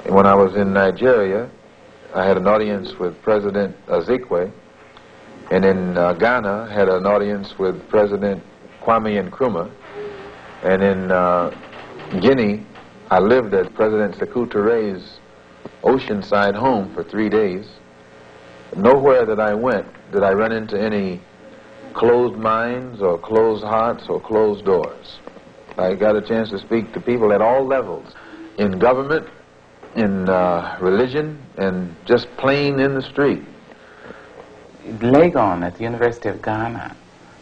When I was in Nigeria, I had an audience with President Ezekwe, and in Ghana, had an audience with President Kwame Nkrumah, and in Guinea, I lived at President Sékou Touré's oceanside home for 3 days. Nowhere that I went did I run into any closed minds or closed hearts or closed doors. I got a chance to speak to people at all levels, in government, in religion, and just plain in the street. Legon at the University of Ghana,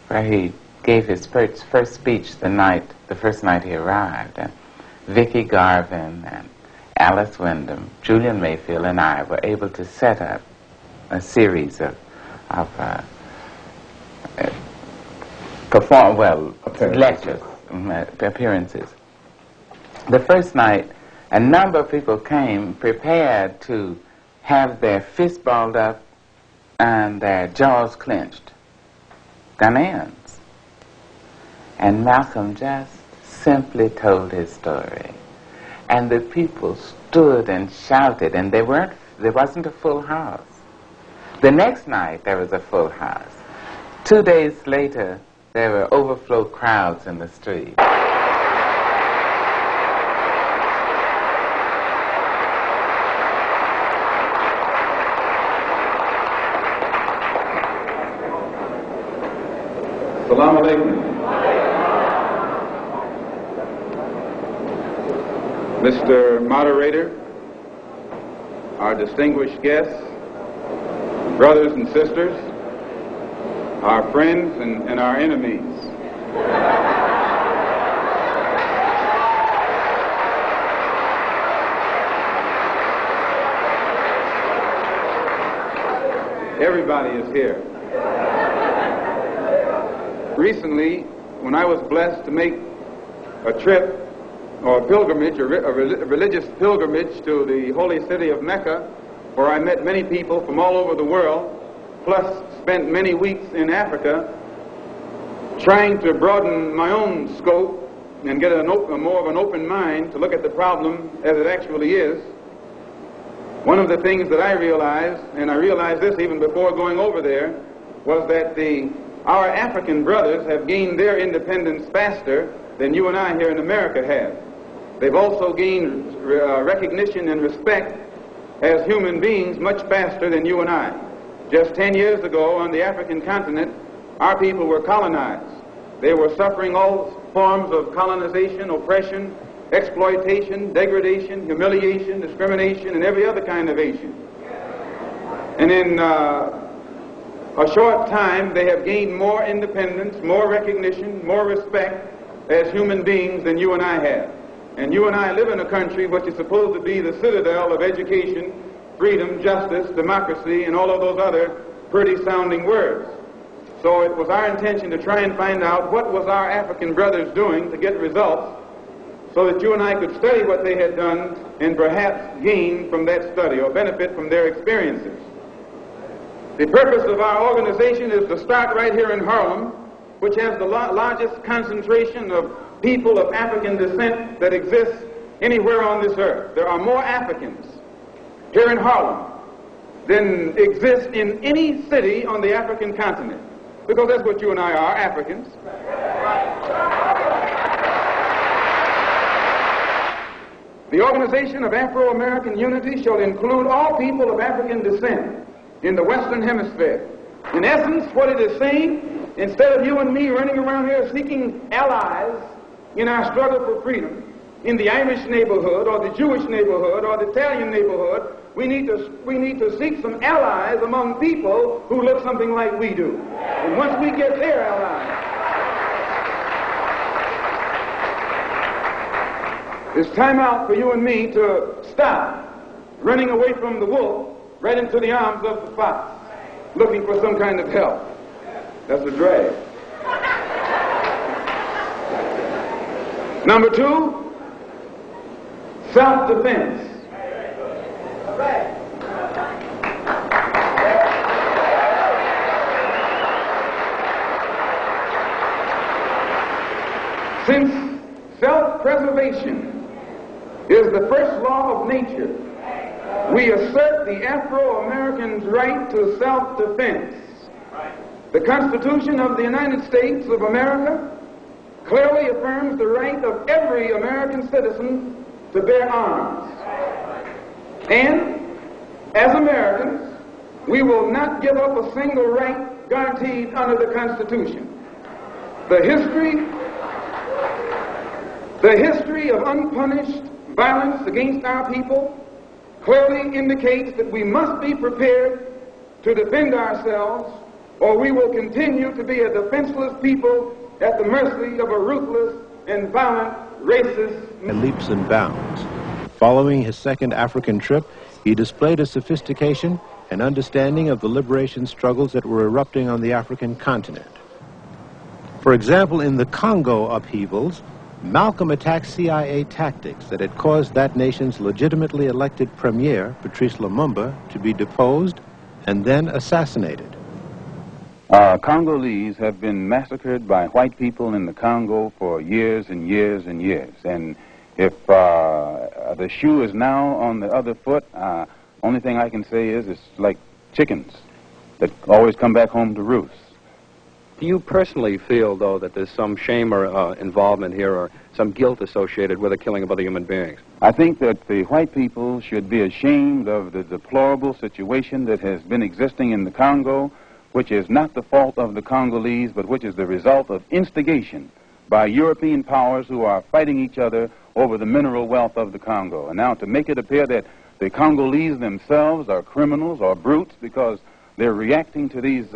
where he gave his first speech the first night he arrived, and Vicky Garvin and Alice Wyndham, Julian Mayfield, and I were able to set up a series of lectures, appearances. The first night, a number of people came prepared to have their fists balled up and their jaws clenched. Ghanaians. And Malcolm just simply told his story. And the people stood and shouted, and there wasn't a full house. The next night, there was a full house. 2 days later, there were overflow crowds in the street. Assalamu alaikum. Mr. Moderator, our distinguished guests, brothers and sisters, our friends and our enemies. Everybody is here. Recently, when I was blessed to make a trip or a pilgrimage, a religious pilgrimage to the holy city of Mecca, where I met many people from all over the world, plus spent many weeks in Africa, trying to broaden my own scope and get more of an open mind to look at the problem as it actually is. One of the things that I realized, and I realized this even before going over there, was that our African brothers have gained their independence faster than you and I here in America have. They've also gained recognition and respect as human beings much faster than you and I. Just 10 years ago on the African continent, our people were colonized. They were suffering all forms of colonization, oppression, exploitation, degradation, humiliation, discrimination, and every other kind of Asian. And in a short time, they have gained more independence, more recognition, more respect as human beings than you and I have. And you and I live in a country which is supposed to be the citadel of education, freedom, justice, democracy, and all of those other pretty sounding words. So it was our intention to try and find out what was our African brothers doing to get results so that you and I could study what they had done and perhaps gain from that study or benefit from their experiences. The purpose of our organization is to start right here in Harlem, which has the largest concentration of people of African descent that exists anywhere on this earth. There are more Africans here in Harlem than exist in any city on the African continent, because that's what you and I are, Africans. The Organization of Afro-American Unity shall include all people of African descent in the Western Hemisphere. In essence, what it is saying, instead of you and me running around here seeking allies in our struggle for freedom, in the Irish neighborhood or the Jewish neighborhood or the Italian neighborhood, we need to seek some allies among people who look something like we do. And once we get their allies, it's time out for you and me to stop running away from the wolf right into the arms of the fox, looking for some kind of help. That's a drag. Number 2, self-defense. Since self-preservation is the first law of nature. We assert the Afro-American's right to self-defense. The Constitution of the United States of America clearly affirms the right of every American citizen to bear arms. And as Americans, we will not give up a single right guaranteed under the Constitution. The history of unpunished violence against our people clearly indicates that we must be prepared to defend ourselves, or we will continue to be a defenseless people at the mercy of a ruthless and violent racist. Leaps and bounds. Following his second African trip, he displayed a sophistication and understanding of the liberation struggles that were erupting on the African continent. For example, in the Congo upheavals, Malcolm attacked CIA tactics that had caused that nation's legitimately elected premier, Patrice Lumumba, to be deposed and then assassinated. Congolese have been massacred by white people in the Congo for years and years and years. And if the shoe is now on the other foot, only thing I can say is it's like chickens that always come back home to roost. Do you personally feel, though, that there's some shame or involvement here or some guilt associated with the killing of other human beings? I think that the white people should be ashamed of the deplorable situation that has been existing in the Congo, which is not the fault of the Congolese, but which is the result of instigation by European powers who are fighting each other over the mineral wealth of the Congo. And now to make it appear that the Congolese themselves are criminals or brutes because they're reacting to these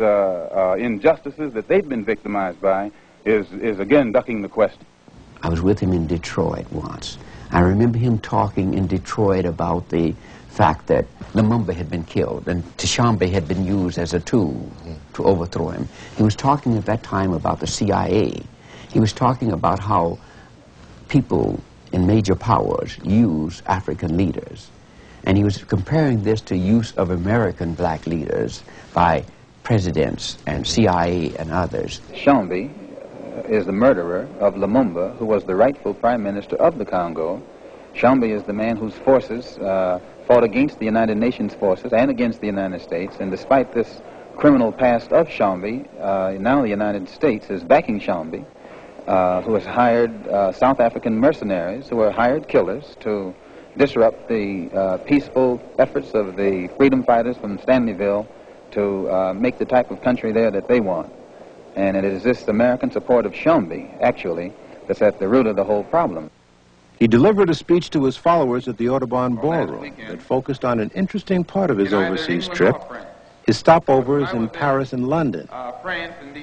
injustices that they've been victimized by is again ducking the question. I was with him in Detroit once. I remember him talking in Detroit about the fact that Lumumba had been killed and Tshombe had been used as a tool to overthrow him. He was talking at that time about the CIA. He was talking about how people in major powers use African leaders. And he was comparing this to use of American black leaders by presidents and CIA and others. Tshombe is the murderer of Lumumba, who was the rightful prime minister of the Congo. Tshombe is the man whose forces fought against the United Nations forces and against the United States. And despite this criminal past of Tshombe, now the United States is backing Tshombe, who has hired South African mercenaries who are hired killers to disrupt the peaceful efforts of the freedom fighters from Stanleyville to make the type of country there that they want. And it is this American support of Tshombe, actually, that's at the root of the whole problem. He delivered a speech to his followers at the Audubon Ballroom that focused on an interesting part of his overseas trip, his stopovers in Paris and London.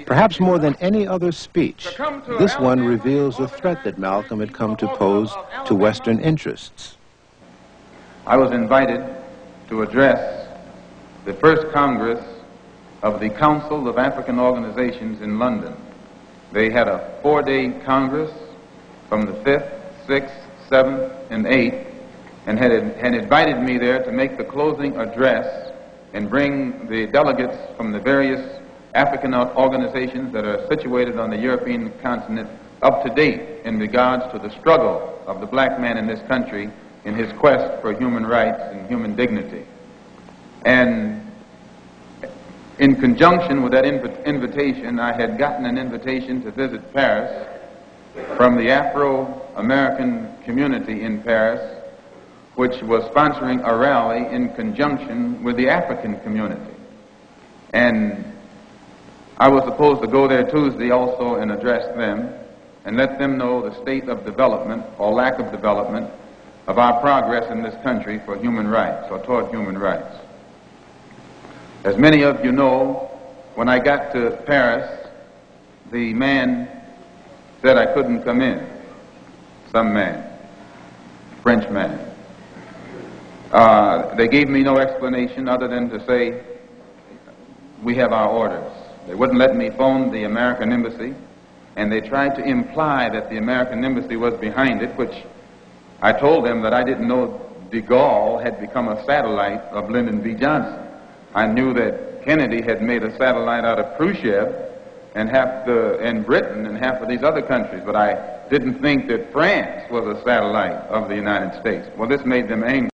Perhaps more than any other speech, this one reveals the threat that Malcolm had come to pose to Western interests. I was invited to address the first Congress of the Council of African Organizations in London. They had a 4-day Congress from the 5th, 6th, 7th, and 8th, and had invited me there to make the closing address and bring the delegates from the various African organizations that are situated on the European continent up to date in regards to the struggle of the black man in this country in his quest for human rights and human dignity. And in conjunction with that invitation, I had gotten an invitation to visit Paris from the Afro-American community in Paris, which was sponsoring a rally in conjunction with the African community. And I was supposed to go there Tuesday also and address them and let them know the state of development or lack of development of our progress in this country for human rights or toward human rights. As many of you know, when I got to Paris, the man said I couldn't come in. Some man, French man. They gave me no explanation other than to say, we have our orders. They wouldn't let me phone the American embassy, and they tried to imply that the American embassy was behind it, which I told them that I didn't know de Gaulle had become a satellite of Lyndon B. Johnson. I knew that Kennedy had made a satellite out of Khrushchev and Britain and half of these other countries, but I didn't think that France was a satellite of the United States. Well, this made them angry.